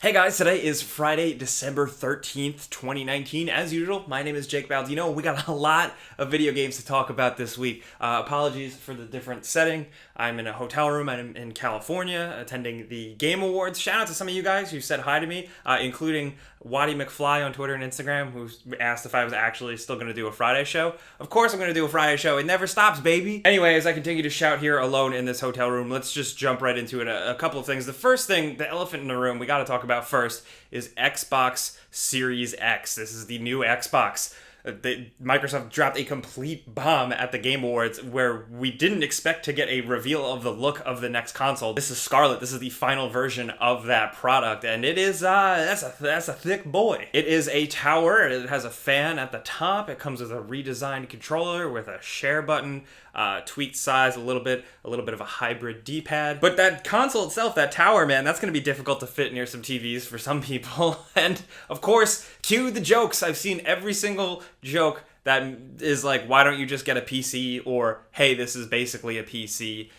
Hey guys, today is Friday, December 13th, 2019. As usual, my name is Jake Baldino. We got a lot of video games to talk about this week. Apologies for the different setting. I'm in a hotel room. I'm in California attending the Game Awards. Shout out to some of you guys who said hi to me, including Waddy McFly on Twitter and Instagram, who asked if I was actually still going to do a Friday show. Of course I'm going to do a Friday show. It never stops, baby. Anyway, as I continue to shout here alone in this hotel room, let's just jump right into it. A couple of things. The first thing, the elephant in the room we got to talk about first is Xbox Series X. This is the new Xbox. Microsoft dropped a complete bomb at the Game Awards where we didn't expect to get a reveal of the look of the next console. This is Scarlett. This is the final version of that product, and it is that's a thick boy. It is a tower. It has a fan at the top. It comes with a redesigned controller with a share button, tweaked size a little bit of a hybrid D-pad. But that console itself, that tower, man, that's going to be difficult to fit near some TVs for some people. And of course, cue the jokes. I've seen every single joke that is like, why don't you just get a PC? Or, hey, this is basically a PC.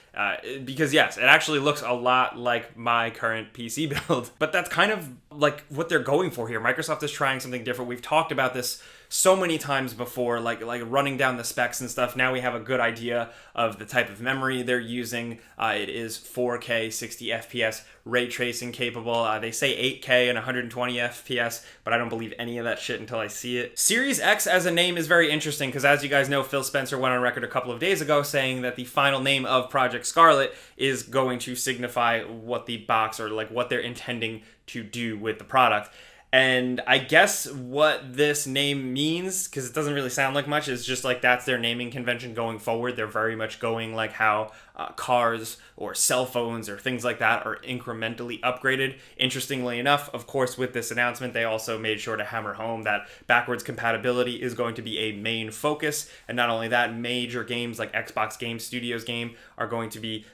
Because yes, it actually looks a lot like my current PC build. But that's kind of like what they're going for here. Microsoft is trying something different. We've talked about this so many times before, like running down the specs and stuff. Now we have a good idea of the type of memory they're using. It is 4K, 60 FPS, ray tracing capable. They say 8K and 120 FPS, but I don't believe any of that shit until I see it. Series X as a name is very interesting because, as you guys know, Phil Spencer went on record a couple of days ago saying that the final name of Project Scarlett is going to signify what the box, or like what they're intending to do with the product. And I guess what this name means, because it doesn't really sound like much, is just like that's their naming convention going forward. They're very much going like how cars or cell phones or things like that are incrementally upgraded. Interestingly enough, of course, with this announcement, they also made sure to hammer home that backwards compatibility is going to be a main focus. And not only that, major games like Xbox Game Studios game are going to be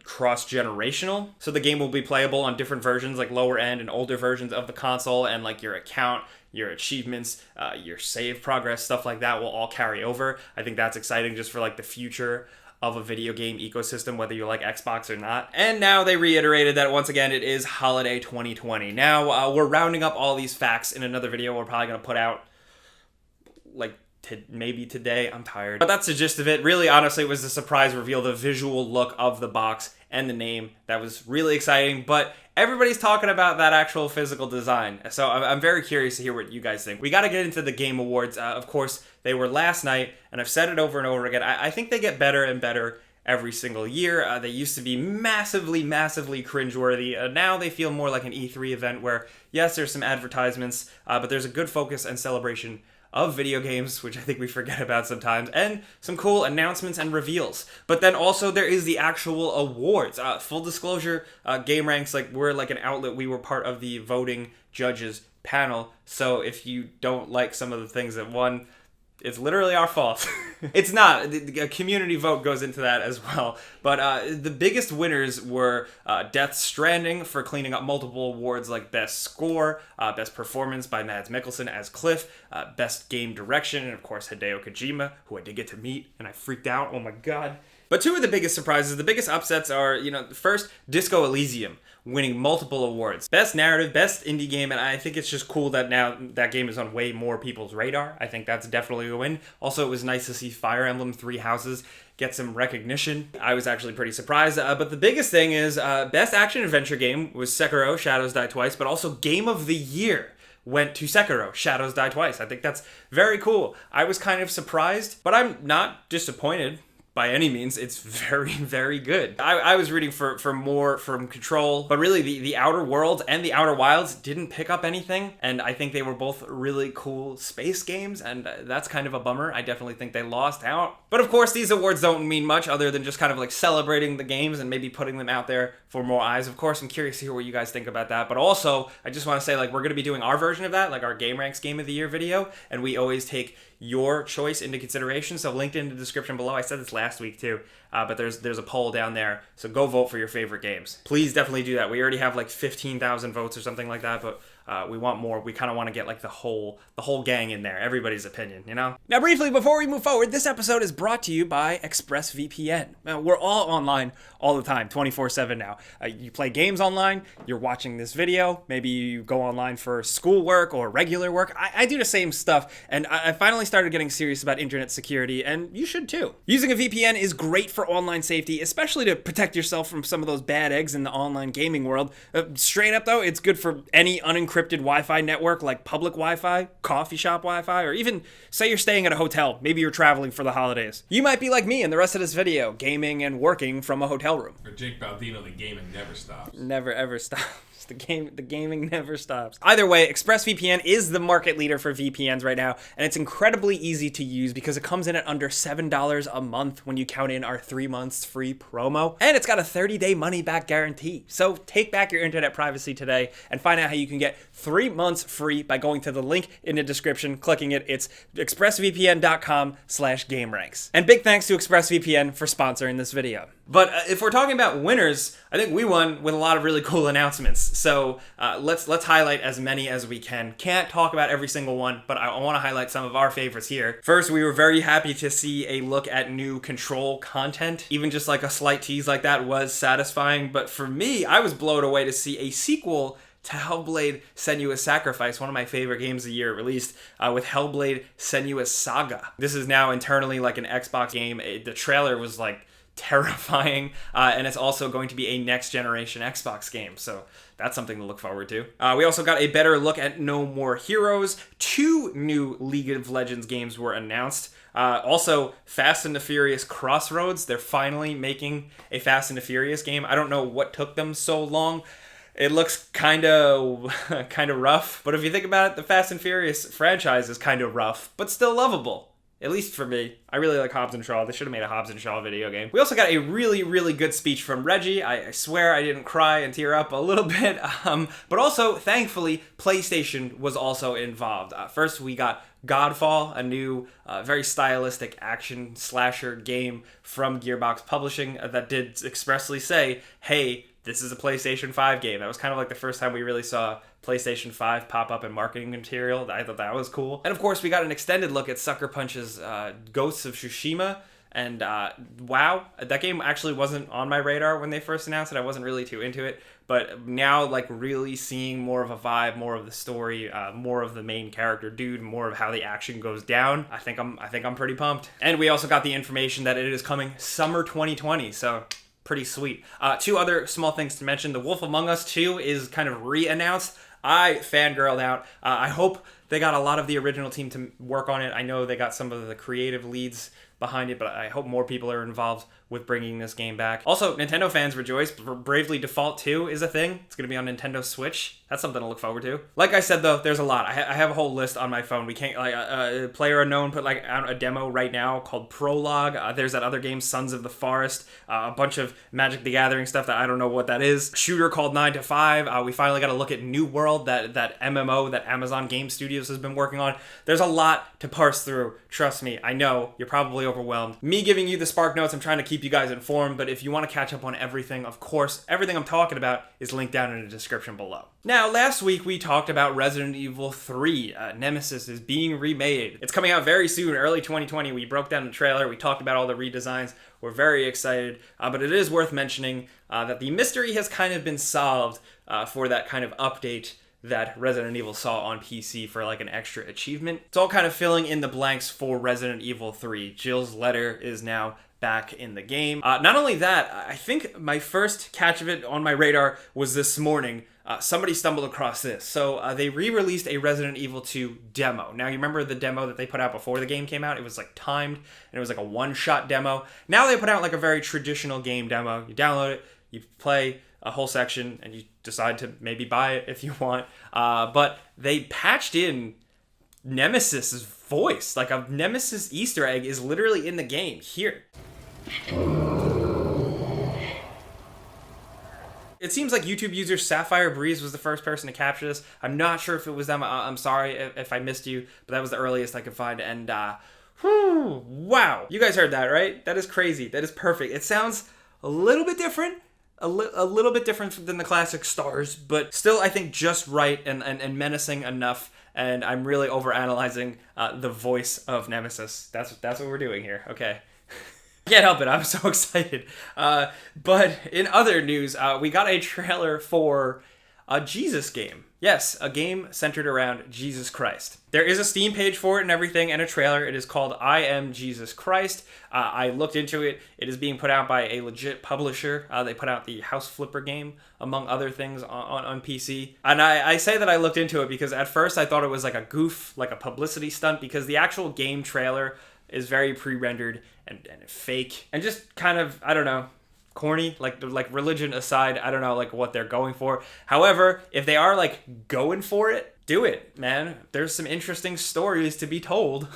cross-generational. So the game will be playable on different versions, like lower end and older versions of the console, and like your account, your achievements, your save progress, stuff like that will all carry over. I think that's exciting just for like the future of a video game ecosystem, whether you like Xbox or not. And now they reiterated that once again, it is holiday 2020. Now, we're rounding up all these facts in another video we're probably going to put out like maybe today. I'm tired. But that's the gist of it. Really, honestly, it was the surprise reveal, the visual look of the box and the name. That was really exciting, but everybody's talking about that actual physical design. So I'm very curious to hear what you guys think. We got to get into the Game Awards. Of course, they were last night, and I've said it over and over again. I think they get better and better every single year. They used to be massively cringeworthy. Now they feel more like an E3 event where, yes, there's some advertisements, but there's a good focus and celebration of video games, which I think we forget about sometimes, and some cool announcements and reveals. But then also there is the actual awards. Full disclosure, Game Ranks, like we're like an outlet. We were part of the voting judges panel. So if you don't like some of the things that won, it's literally our fault. It's not. A community vote goes into that as well. But the biggest winners were Death Stranding for cleaning up multiple awards like Best Score, Best Performance by Mads Mikkelsen as Cliff, Best Game Direction, and of course Hideo Kojima, who I did get to meet, and I freaked out. Oh my god. But two of the biggest surprises, the biggest upsets are, first, Disco Elysium, winning multiple awards. Best Narrative, Best Indie Game, and I think it's just cool that now that game is on way more people's radar. I think that's definitely a win. Also, it was nice to see Fire Emblem Three Houses get some recognition. I was actually pretty surprised. But the biggest thing is Best Action Adventure Game was Sekiro, Shadows Die Twice, but also Game of the Year went to Sekiro, Shadows Die Twice. I think that's very cool. I was kind of surprised, but I'm not disappointed. By any means, it's very, very good. I was rooting for more from Control, but really the Outer Worlds and the Outer Wilds didn't pick up anything, and I think they were both really cool space games, and that's kind of a bummer. I definitely think they lost out. But of course, these awards don't mean much other than just kind of like celebrating the games and maybe putting them out there for more eyes. Of course, I'm curious to hear what you guys think about that, but also, I just want to say, like, we're going to be doing our version of that, like our Game Ranks Game of the Year video, and we always take your choice into consideration, so linked in the description below. I said this last week too, but there's a poll down there, so go vote for your favorite games. Please definitely do that. We already have like 15,000 votes or something like that, but we want more. We kind of want to get like the whole gang in there, everybody's opinion, you know? Now, briefly, before we move forward, this episode is brought to you by ExpressVPN. Now, we're all online all the time, 24/7 now. You play games online, you're watching this video, maybe you go online for schoolwork or regular work. I do the same stuff, and I finally started getting serious about internet security, and you should too. Using a VPN is great for online safety, especially to protect yourself from some of those bad eggs in the online gaming world. Straight up though, it's good for any unencrypted Wi-Fi network like public Wi-Fi, coffee shop Wi-Fi, or even say you're staying at a hotel. Maybe you're traveling for the holidays. You might be like me in the rest of this video, gaming and working from a hotel room. Or Jake Baldino, the gaming never stops. Never ever stops. The gaming never stops. Either way, ExpressVPN is the market leader for VPNs right now, and it's incredibly easy to use because it comes in at under $7 a month when you count in our 3 months free promo, and it's got a 30-day money-back guarantee. So take back your internet privacy today and find out how you can get 3 months free by going to the link in the description, clicking it. It's expressvpn.com/gameranks. And big thanks to ExpressVPN for sponsoring this video. But if we're talking about winners, I think we won with a lot of really cool announcements. So let's highlight as many as we can. Can't talk about every single one, but I want to highlight some of our favorites here. First, we were very happy to see a look at new Control content. Even just like a slight tease like that was satisfying. But for me, I was blown away to see a sequel to Hellblade Senua's Sacrifice, one of my favorite games of the year, released with Hellblade Senua's Saga. This is now internally like an Xbox game. The trailer was like terrifying, and it's also going to be a next generation Xbox game, so that's something to look forward to. We also got a better look at No More Heroes. 2 new League of Legends games were announced. Also, Fast and the Furious Crossroads. They're finally making a Fast and the Furious game. I don't know what took them so long. It looks kind of rough, but if you think about it, the Fast and Furious franchise is kind of rough, but still lovable. At least for me. I really like Hobbs & Shaw. They should have made a Hobbs & Shaw video game. We also got a really, really good speech from Reggie. I swear I didn't cry and tear up a little bit. But also, thankfully, PlayStation was also involved. First, we got Godfall, a new, very stylistic action slasher game from Gearbox Publishing that did expressly say, hey, this is a PlayStation 5 game. That was kind of like the first time we really saw PlayStation 5 pop up in marketing material. I thought that was cool. And of course, we got an extended look at Sucker Punch's Ghosts of Tsushima. And wow, that game actually wasn't on my radar when they first announced it. I wasn't really too into it. But now, like, really seeing more of a vibe, more of the story, more of the main character dude, more of how the action goes down, I think I'm pretty pumped. And we also got the information that it is coming summer 2020. So pretty sweet. 2 other small things to mention. The Wolf Among Us 2 is kind of re-announced. I fangirled out. I hope they got a lot of the original team to work on it. I know they got some of the creative leads behind it, but I hope more people are involved with bringing this game back. Also, Nintendo fans rejoice. Bravely Default 2 is a thing. It's going to be on Nintendo Switch. That's something to look forward to. Like I said, though, there's a lot. I have a whole list on my phone. We can't, like, Player Unknown put, like, out a demo right now called Prologue. There's that other game, Sons of the Forest. A bunch of Magic the Gathering stuff that I don't know what that is. Shooter called 9 to 5. We finally got to look at New World, that MMO that Amazon Game Studios has been working on. There's a lot to parse through. Trust me, I know you're probably overwhelmed. Me giving you the Spark Notes, I'm trying to keep you guys informed, but if you want to catch up on everything, of course, everything I'm talking about is linked down in the description below. Now, last week we talked about Resident Evil 3. Nemesis is being remade. It's coming out very soon, early 2020. We broke down the trailer. We talked about all the redesigns. We're very excited, but it is worth mentioning that the mystery has kind of been solved for that kind of update that Resident Evil saw on PC for like an extra achievement. It's all kind of filling in the blanks for Resident Evil 3. Jill's letter is now back in the game. Not only that, I think my first catch of it on my radar was this morning. Somebody stumbled across this. So they re-released a Resident Evil 2 demo. Now, you remember the demo that they put out before the game came out? It was like timed, and it was like a one-shot demo. Now they put out like a very traditional game demo. You download it, you play a whole section, and you decide to maybe buy it if you want. But they patched in Nemesis's voice. Like a Nemesis Easter egg is literally in the game here. It seems like YouTube user Sapphire Breeze was the first person to capture this. I'm not sure if it was them. I'm sorry if I missed you, but that was the earliest I could find. And wow, you guys heard that, right? That is crazy. That is perfect. It sounds a little bit different a little bit different than the classic stars, but still I think just right and menacing enough. And I'm really overanalyzing the voice of Nemesis. That's what we're doing here. Okay. Can't help it. I'm so excited. But in other news, we got a trailer for a Jesus game. Yes, a game centered around Jesus Christ. There is a Steam page for it and everything, and a trailer. It is called I Am Jesus Christ. I looked into it. It is being put out by a legit publisher. They put out the House Flipper game, among other things, on PC. And I say that I looked into it because at first I thought it was like a goof, like a publicity stunt, because the actual game trailer is very pre-rendered and fake and just kind of, I don't know, corny. Like religion aside, I don't know like what they're going for. However, if they are like going for it, do it, man. There's some interesting stories to be told,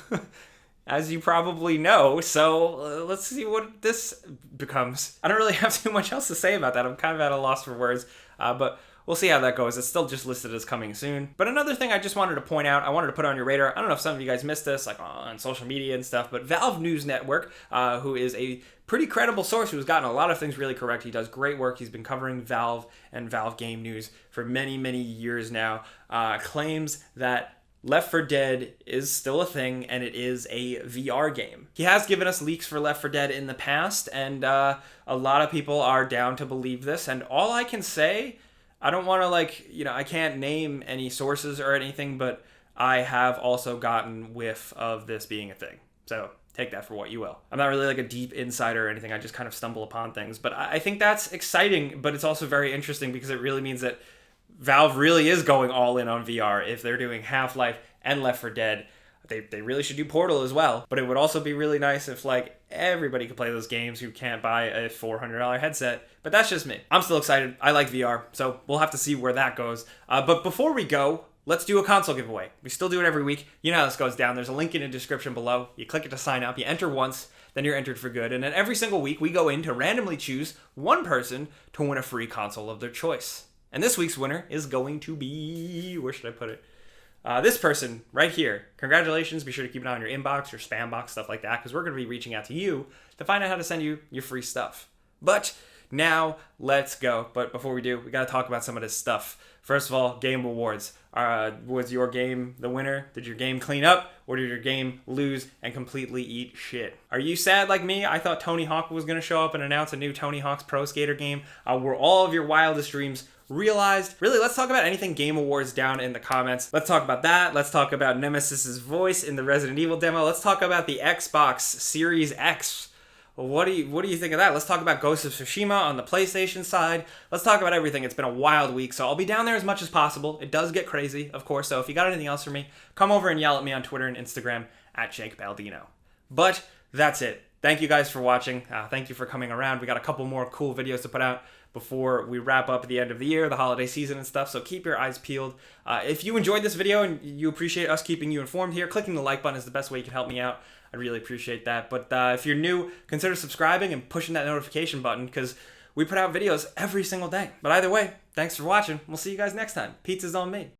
as you probably know. So let's see what this becomes. I don't really have too much else to say about that. I'm kind of at a loss for words, but we'll see how that goes. It's still just listed as coming soon. But another thing I just wanted to point out, I wanted to put on your radar, I don't know if some of you guys missed this, like on social media and stuff, but Valve News Network, who is a pretty credible source who's gotten a lot of things really correct. He does great work. He's been covering Valve and Valve game news for many, many years now, claims that Left 4 Dead is still a thing, and it is a VR game. He has given us leaks for Left 4 Dead in the past, and a lot of people are down to believe this, and all I can say, I don't want to I can't name any sources or anything, but I have also gotten whiff of this being a thing. So take that for what you will. I'm not really like a deep insider or anything. I just kind of stumble upon things. But I think that's exciting, but it's also very interesting because it really means that Valve really is going all in on VR. If they're doing Half-Life and Left 4 Dead, they really should do Portal as well. But it would also be really nice if everybody could play those games who can't buy a $400 headset. But that's just me. I'm still excited. I like VR, so we'll have to see where that goes. But before we go, let's do a console giveaway. We still do it every week. You know how this goes down. There's a link in the description below. You click it to sign up. You enter once, then you're entered for good. And then every single week, we go in to randomly choose one person to win a free console of their choice. And this week's winner is going to be... where should I put it? This person right here. Congratulations. Be sure to keep an eye on your inbox, your spam box, stuff like that, because we're going to be reaching out to you to find out how to send you your free stuff. But now, let's go. But before we do, we got to talk about some of this stuff. First of all, game awards. Was your game the winner? Did your game clean up? Or did your game lose and completely eat shit? Are you sad like me? I thought Tony Hawk was going to show up and announce a new Tony Hawk's Pro Skater game. Were all of your wildest dreams realized? Really, let's talk about anything Game Awards down in the comments. Let's talk about that. Let's talk about Nemesis's voice in the Resident Evil demo. Let's talk about the Xbox Series X. What do you think of that? Let's talk about Ghost of Tsushima on the PlayStation side. Let's talk about everything. It's been a wild week, so I'll be down there as much as possible. It does get crazy, of course, so if you got anything else for me, come over and yell at me on Twitter and Instagram at Jake Baldino. But that's it. Thank you guys for watching. Thank you for coming around. We got a couple more cool videos to put out before we wrap up at the end of the year, the holiday season and stuff, so keep your eyes peeled. If you enjoyed this video and you appreciate us keeping you informed here, clicking the like button is the best way you can help me out. I really appreciate that. But if you're new, consider subscribing and pushing that notification button because we put out videos every single day. But either way, thanks for watching. We'll see you guys next time. Pizza's on me.